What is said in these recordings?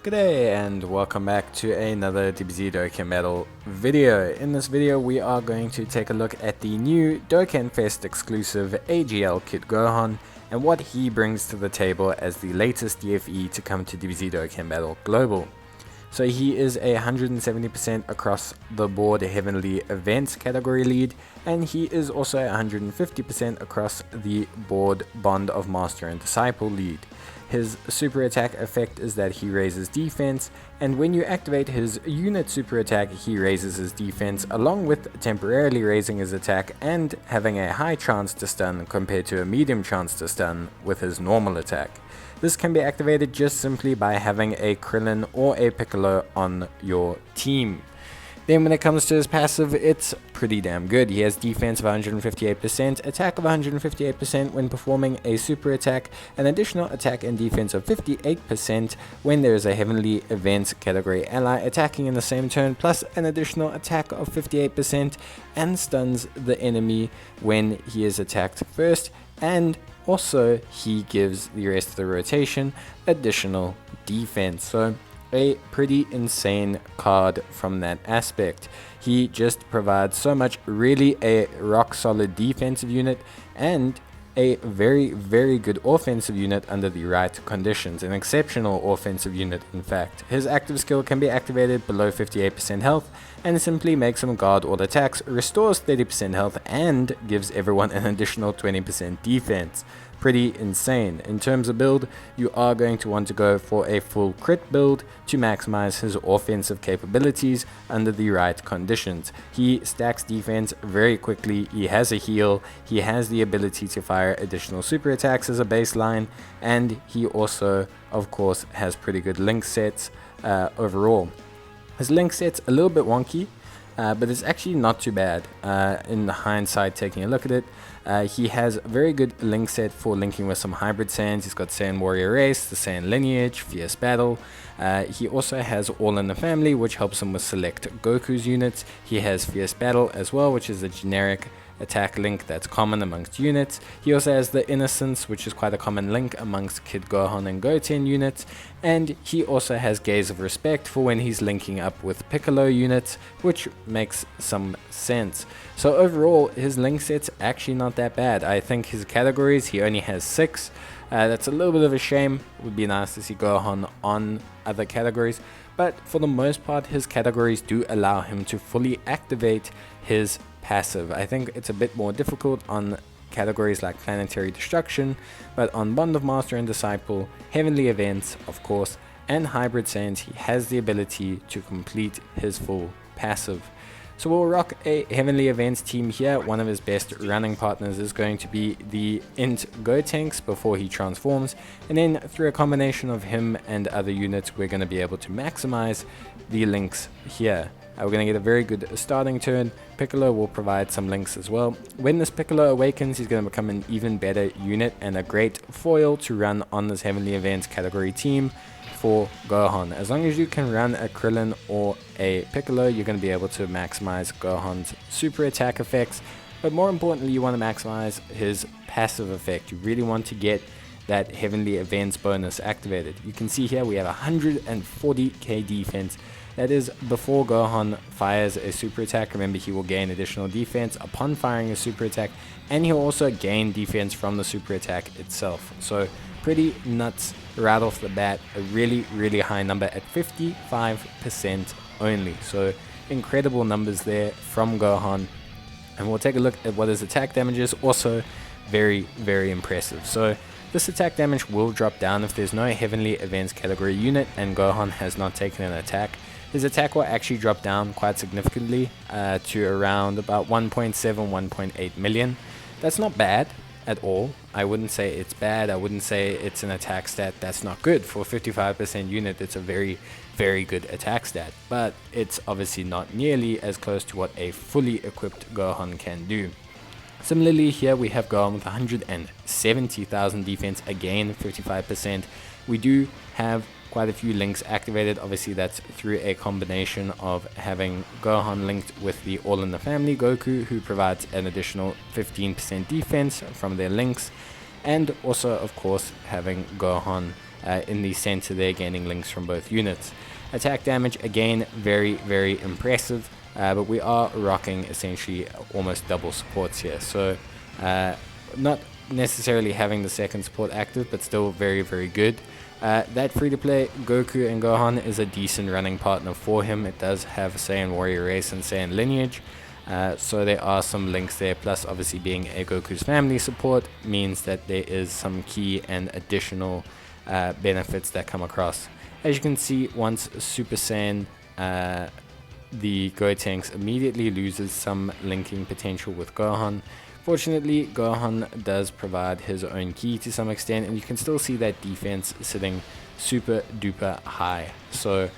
G'day and welcome back to another DBZ Dokkan Battle video. In this video we are going to take a look at the new Dokkan Fest exclusive AGL Kid Gohan and what he brings to the table as the latest DFE to come to DBZ Dokkan Battle Global. So he is a 170% across the board Heavenly Events category lead, and he is also a 150% across the board Bond of Master and Disciple lead. His super attack effect is that he raises defense, and when you activate his unit super attack, he raises his defense along with temporarily raising his attack and having a high chance to stun compared to a medium chance to stun with his normal attack. This can be activated just simply by having a Krillin or a Piccolo on your team. Then when it comes to his passive, it's pretty damn good. He has defense of 158%, attack of 158% when performing a super attack, an additional attack and defense of 58% when there is a Heavenly Events category ally attacking in the same turn, plus an additional attack of 58% and stuns the enemy when he is attacked first, and also he gives the rest of the rotation additional defense. So a pretty insane card from that aspect. He just provides so much, really a rock solid defensive unit and a very good offensive unit under the right conditions, an exceptional offensive unit in fact. His active skill can be activated below 58% health and simply makes him guard all attacks, restores 30% health and gives everyone an additional 20% defense. Pretty insane. In terms of build, you are going to want to go for a full crit build to maximize his offensive capabilities under the right conditions. He stacks defense very quickly, he has a heal, he has the ability to fire additional super attacks as a baseline, and he also of course has pretty good link sets overall. His link set's a little bit wonky, but it's actually not too bad in hindsight taking a look at it. He has a very good link set for linking with some hybrid Saiyans. He's got Saiyan Warrior Race, the Saiyan Lineage, Fierce Battle. He also has All in the Family, which helps him with select Goku's units. He has Fierce Battle as well, which is a generic attack link that's common amongst units. He also has the Innocence, which is quite a common link amongst Kid Gohan and Goten units, and he also has Gaze of Respect for when he's linking up with Piccolo units, which makes some sense. So overall, his link set's actually not that bad. I think his categories, he only has 6. That's a little bit of a shame. It would be nice to see Gohan on other categories, but for the most part, his categories do allow him to fully activate his passive. I think it's a bit more difficult on categories like Planetary Destruction, but on Bond of Master and Disciple, Heavenly Events, of course, and Hybrid Saiyans, he has the ability to complete his full passive. So we'll rock a Heavenly Events team here. One of his best running partners is going to be the Int Gotenks before he transforms, and then through a combination of him and other units, we're going to be able to maximize the links here. We're going to get a very good starting turn. Piccolo will provide some links as well. When this Piccolo awakens, he's going to become an even better unit and a great foil to run on this Heavenly Events category team for Gohan. As long as you can run a Krillin or a Piccolo, you're going to be able to maximize Gohan's super attack effects, but more importantly, you want to maximize his passive effect. You really want to get that Heavenly Events bonus activated. You can see here we have 140k defense. That is before Gohan fires a super attack. Remember, he will gain additional defense upon firing a super attack, and he'll also gain defense from the super attack itself. So pretty nuts right off the bat. A really high number at 55% only. So incredible numbers there from Gohan. And we'll take a look at what his attack damage is. Also very impressive. So this attack damage will drop down if there's no Heavenly Events category unit and Gohan has not taken an attack. His attack will actually drop down quite significantly to around about 1.7, 1.8 million. That's not bad at all. I wouldn't say it's bad. I wouldn't say it's an attack stat that's not good. For a 55% unit, it's a very good attack stat. But it's obviously not nearly as close to what a fully equipped Gohan can do. Similarly, here we have Gohan with 170,000 defense, again 55%. We do have quite a few links activated. Obviously that's through a combination of having Gohan linked with the All in the Family Goku, who provides an additional 15% defense from their links, and also of course having Gohan in the center there, gaining links from both units. Attack damage, again, very, very impressive, but we are rocking essentially almost double supports here. So not necessarily having the second support active, but still very, very good. That free-to-play Goku and Gohan is a decent running partner for him. It does have Saiyan Warrior Race and Saiyan Lineage, so there are some links there. Plus, obviously, being a Goku's family support means that there is some key and additional benefits that come across. As you can see, once Super Saiyan, the Gotenks immediately loses some linking potential with Gohan. Fortunately, Gohan does provide his own key to some extent, and you can still see that defense sitting super duper high. So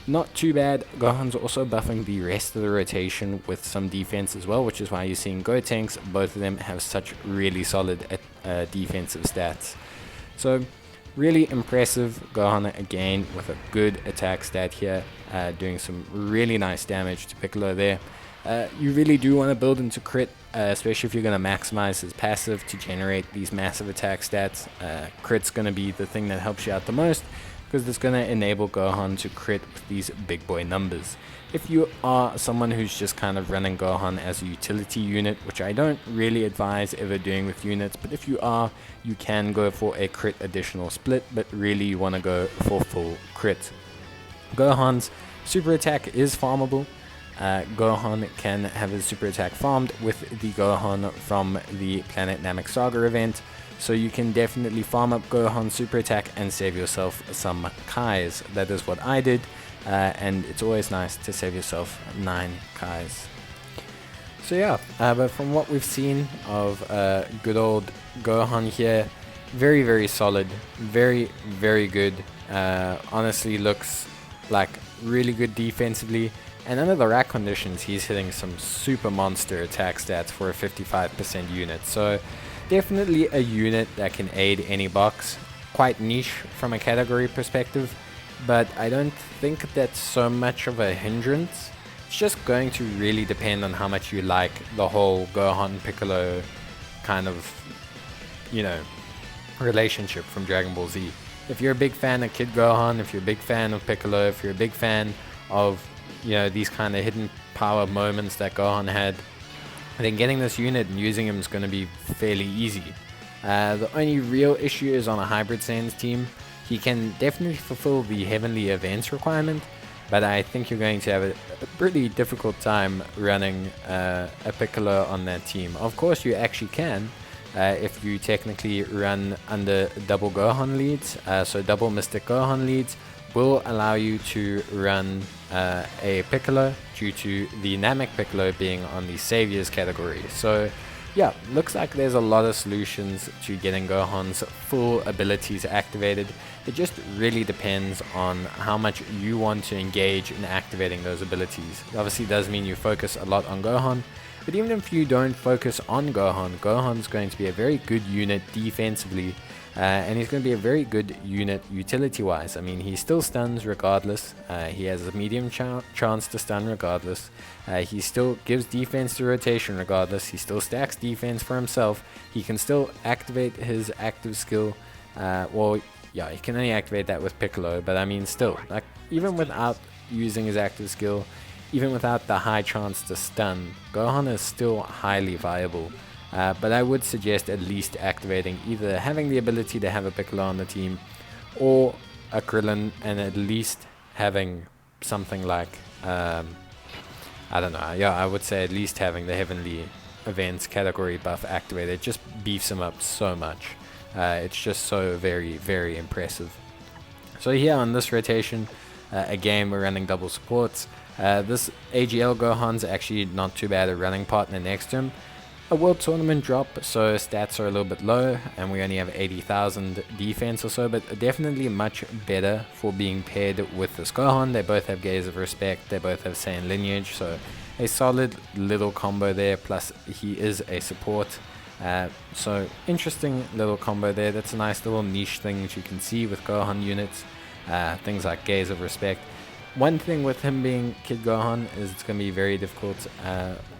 not too bad. Gohan's also buffing the rest of the rotation with some defense as well, which is why you're seeing Gotenks. Both of them have such really solid defensive stats. So really impressive. Gohan again with a good attack stat here, doing some really nice damage to Piccolo there. You really do want to build into crit, especially if you're going to maximize his passive to generate these massive attack stats. Crit's going to be the thing that helps you out the most, because it's going to enable Gohan to crit with these big boy numbers. If you are someone who's just kind of running Gohan as a utility unit, which I don't really advise ever doing with units, but if you are, you can go for a crit additional split, but really you want to go for full crit. Gohan's super attack is farmable. Gohan can have his super attack farmed with the Gohan from the Planet Namek Saga event, so you can definitely farm up Gohan's super attack and save yourself some Kais. That is what I did, and it's always nice to save yourself 9 Kais. So yeah, but from what we've seen of good old Gohan here, very, very solid, very, very good. Honestly looks like really good defensively. And under the rack conditions, he's hitting some super monster attack stats for a 55% unit. So definitely a unit that can aid any box. Quite niche from a category perspective, but I don't think that's so much of a hindrance. It's just going to really depend on how much you like the whole Gohan Piccolo kind of, you know, relationship from Dragon Ball Z. If you're a big fan of Kid Gohan, if you're a big fan of Piccolo, if you're a big fan of, you know, these kind of hidden power moments that Gohan had, then getting this unit and using him is going to be fairly easy. The only real issue is on a Hybrid Saiyans team. He can definitely fulfill the Heavenly Events requirement, but I think you're going to have a pretty difficult time running a Piccolo on that team. Of course, you actually can, if you technically run under double Gohan leads, so double Mystic Gohan leads will allow you to run a Piccolo due to the Namek Piccolo being on the Saviors category. So yeah, looks like there's a lot of solutions to getting Gohan's full abilities activated. It just really depends on how much you want to engage in activating those abilities. It obviously does mean you focus a lot on Gohan, but even if you don't focus on Gohan, Gohan's going to be a very good unit defensively, and he's going to be a very good unit utility-wise. I mean, he still stuns regardless. He has a medium chance to stun regardless. He still gives defense to rotation regardless. He still stacks defense for himself. He can still activate his active skill. Well, yeah, he can only activate that with Piccolo, but I mean, still, like, even without using his active skill, even without the high chance to stun, Gohan is still highly viable. But I would suggest at least activating, either having the ability to have a Piccolo on the team or a Krillin, and at least having something like, I don't know, yeah, I would say at least having the Heavenly Events category buff activated. It just beefs him up so much. It's just so very, very impressive. So here on this rotation, again, we're running double supports. This AGL Gohan's actually not too bad a running partner next to him. A World Tournament drop, so stats are a little bit low, and we only have 80,000 defense or so, but definitely much better for being paired with this Gohan. They both have Gaze of Respect, they both have Saiyan Lineage, so a solid little combo there, plus he is a support. So interesting little combo there. That's a nice little niche thing that you can see with Gohan units, things like Gaze of Respect. One thing with him being Kid Gohan is it's going to be very difficult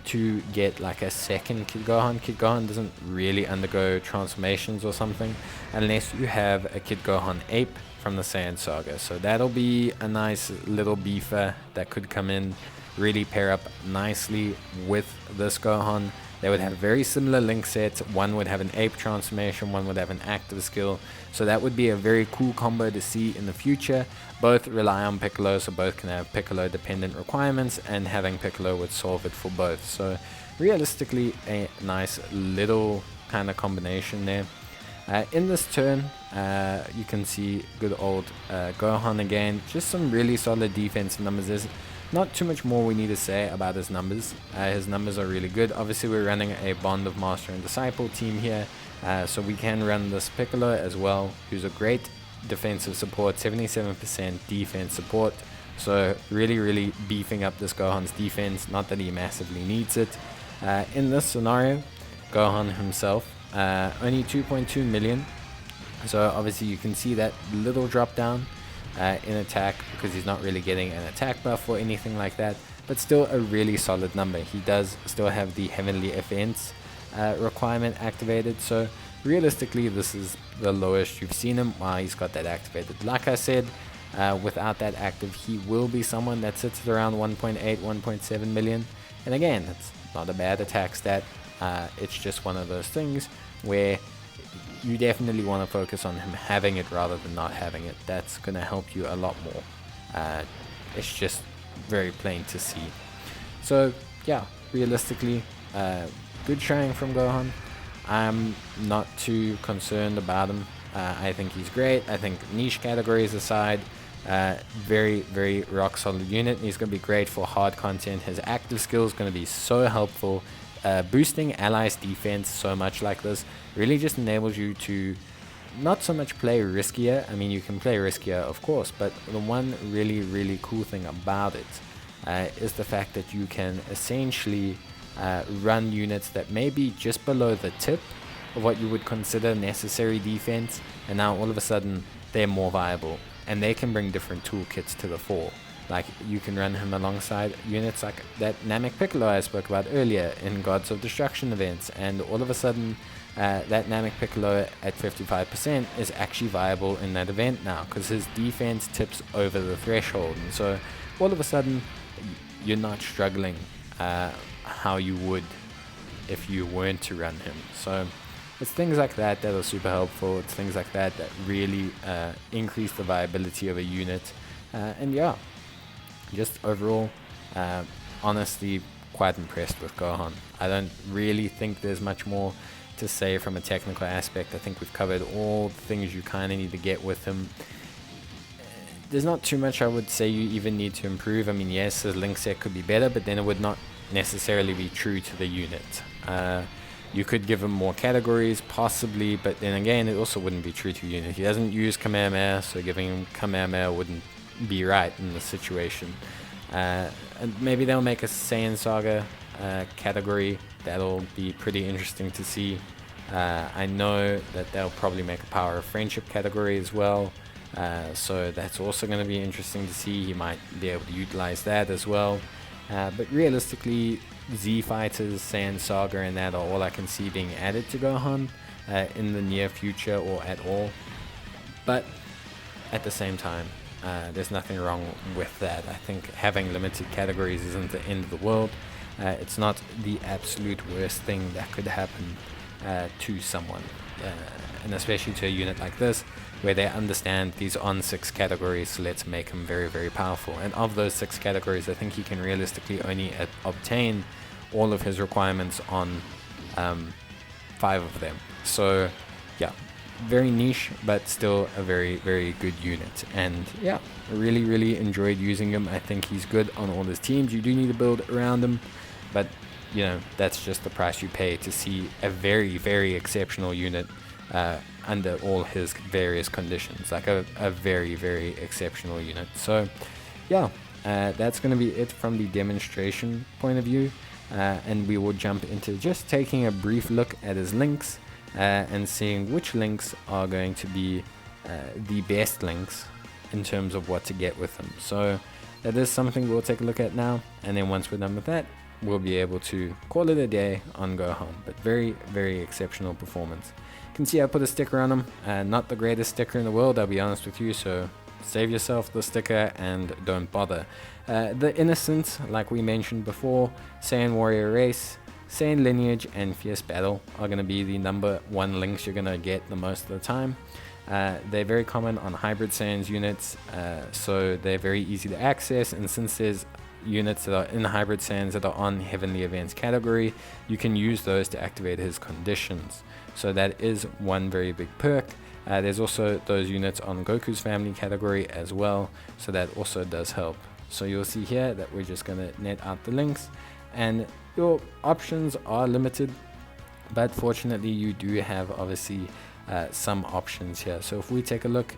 to get like a second Kid Gohan. Kid Gohan doesn't really undergo transformations or something unless you have a Kid Gohan ape, from the Saiyan Saga. So that'll be a nice little beefer that could come in, really pair up nicely with this Gohan. They would have very similar link sets. One would have an ape transformation, one would have an active skill. So that would be a very cool combo to see in the future. Both rely on Piccolo, so both can have Piccolo dependent requirements, and having Piccolo would solve it for both. So realistically, a nice little kind of combination there. In this turn, you can see good old Gohan again. Just some really solid defense numbers. There's not too much more we need to say about his numbers. His numbers are really good. Obviously, we're running a Bond of Master and Disciple team here, so we can run this Piccolo as well, who's a great defensive support, 77% defense support. So really beefing up this Gohan's defense. Not that he massively needs it. In this scenario, Gohan himself, only 2.2 million. So obviously you can see that little drop down in attack, because he's not really getting an attack buff or anything like that, but still a really solid number. He does still have the Heavenly Offense requirement activated, so realistically this is the lowest you've seen him while he's got that activated. Like I said, without that active, he will be someone that sits at around 1.8 1.7 million, and again, it's not a bad attack stat. It's just one of those things where you definitely want to focus on him having it rather than not having it. That's going to help you a lot more. It's just very plain to see. So yeah, realistically, good showing from Gohan. I'm not too concerned about him. I think he's great. I think niche categories aside, very rock solid unit. He's going to be great for hard content. His active skill is going to be so helpful. Boosting allies defense so much like this really just enables you to not so much play riskier. I mean, you can play riskier of course, but the one really cool thing about it is the fact that you can essentially run units that may be just below the tip of what you would consider necessary defense, and now all of a sudden they're more viable and they can bring different toolkits to the fore. Like, you can run him alongside units like that Namek Piccolo I spoke about earlier in Gods of Destruction events, and all of a sudden that Namek Piccolo at 55% is actually viable in that event now, because his defense tips over the threshold, and so all of a sudden you're not struggling how you would if you weren't to run him. So it's things like that that are super helpful. It's things like that that really increase the viability of a unit, and yeah, just overall, honestly, quite impressed with Gohan. I don't really think there's much more to say from a technical aspect. I think we've covered all the things you kind of need to get with him. There's not too much I would say you even need to improve. I mean, yes, his link set could be better, but then it would not necessarily be true to the unit. You could give him more categories, possibly, but then again, it also wouldn't be true to the unit. He doesn't use Kamehameha, so giving him Kamehameha wouldn't be right in the situation. And maybe they'll make a Saiyan Saga category. That'll be pretty interesting to see. I know that they'll probably make a Power of Friendship category as well, so that's also going to be interesting to see. He might be able to utilize that as well, but realistically, Z Fighters, Saiyan Saga, and that are all I can see being added to Gohan in the near future or at all. But at the same time, there's nothing wrong with that. I think having limited categories isn't the end of the world. It's not the absolute worst thing that could happen to someone, and especially to a unit like this, where they understand these on 6 categories, so let's make him very powerful. And of those 6 categories, I think he can realistically only obtain all of his requirements on 5 of them. So yeah, very niche, but still a very good unit. And yeah, really enjoyed using him. I think he's good on all his teams. You do need to build around him, but you know, that's just the price you pay to see a very exceptional unit under all his various conditions, like a very exceptional unit. So yeah, that's going to be it from the demonstration point of view, and we will jump into just taking a brief look at his links and seeing which links are going to be the best links in terms of what to get with them. So that is something we'll take a look at now, and then once we're done with that, we'll be able to call it a day on Gohan. But very, very exceptional performance. You can see I put a sticker on him, not the greatest sticker in the world, I'll be honest with you, so save yourself the sticker and don't bother. The Innocence, like we mentioned before, Saiyan Warrior Race, Saiyan Lineage, and Fierce Battle are going to be the number 1 links you're going to get the most of the time. They're very common on Hybrid Saiyans units, so they're very easy to access, and since there's units that are in Hybrid Saiyans that are on Heavenly Events category, you can use those to activate his conditions. So that is one very big perk. There's also those units on Goku's family category as well, so that also does help. So you'll see here that we're just going to net out the links, and your options are limited, but fortunately you do have obviously some options here. So if we take a look,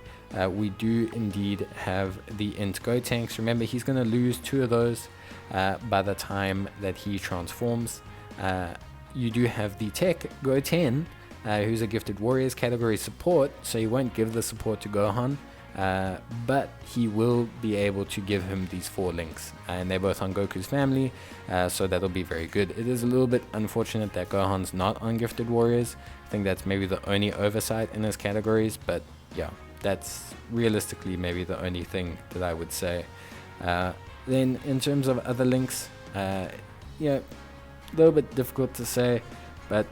we do indeed have the Int Go tanks. Remember, he's going to lose 2 of those by the time that he transforms. You do have the Tech Go 10, who's a Gifted Warriors category support, so he won't give the support to Gohan, but he will be able to give him these 4 links, and they're both on Goku's family, so that'll be very good. It is a little bit unfortunate that Gohan's not on Gifted Warriors. I think that's maybe the only oversight in his categories, but yeah, that's realistically maybe the only thing that I would say. Then in terms of other links, yeah, a little bit difficult to say, but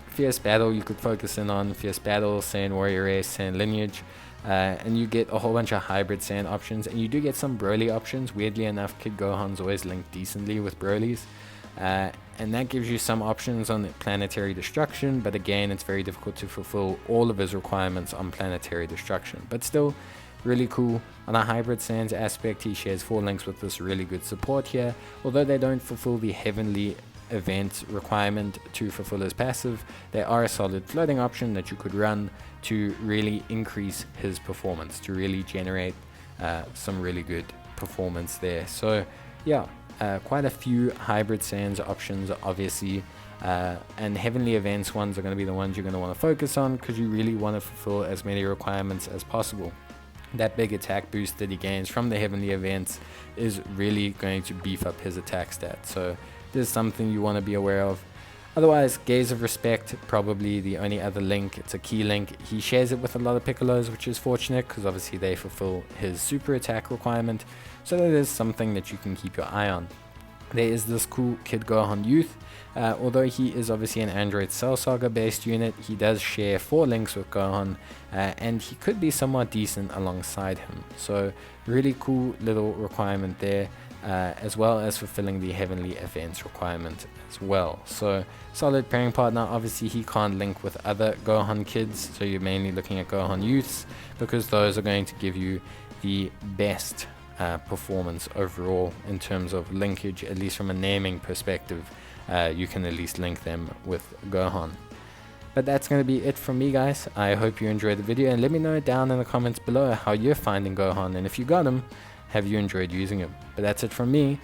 Fierce Battle you could focus in on. Fierce Battle, Saiyan Warrior Race, Saiyan Lineage, and you get a whole bunch of Hybrid Saiyan options, and you do get some Broly options. Weirdly enough, Kid Gohan's always linked decently with Broly's, and that gives you some options on Planetary Destruction, but again, it's very difficult to fulfill all of his requirements on Planetary Destruction. But still, really cool. On a Hybrid Saiyans aspect, he shares 4 links with this really good support here. Although they don't fulfill the Heavenly Event requirement to fulfill his passive, they are a solid floating option that you could run to really increase his performance, to really generate some really good performance there. So yeah, quite a few Hybrid Saiyans options obviously, and Heavenly Events ones are going to be the ones you're going to want to focus on, because you really want to fulfill as many requirements as possible. That big attack boost that he gains from the Heavenly Events is really going to beef up his attack stat, so this is something you want to be aware of. Otherwise, Gaze of Respect, probably the only other link. It's a key link. He shares it with a lot of Piccolos, which is fortunate, because obviously they fulfill his super attack requirement, so that is something that you can keep your eye on. There is this cool Kid Gohan Youth. Although he is obviously an Android Cell Saga based unit, he does share 4 links with Gohan, and he could be somewhat decent alongside him. So really cool little requirement there, as well as fulfilling the Heavenly Events requirement as well. So solid pairing partner. Obviously he can't link with other Gohan kids, so you're mainly looking at Gohan Youths, because those are going to give you the best performance overall in terms of linkage, at least from a naming perspective. You can at least link them with Gohan. But that's going to be it from me, guys. I hope you enjoyed the video, and let me know down in the comments below how you're finding Gohan, and if you got him, have you enjoyed using him. But that's it from me,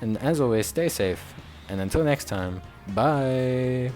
and as always, stay safe, and until next time, bye.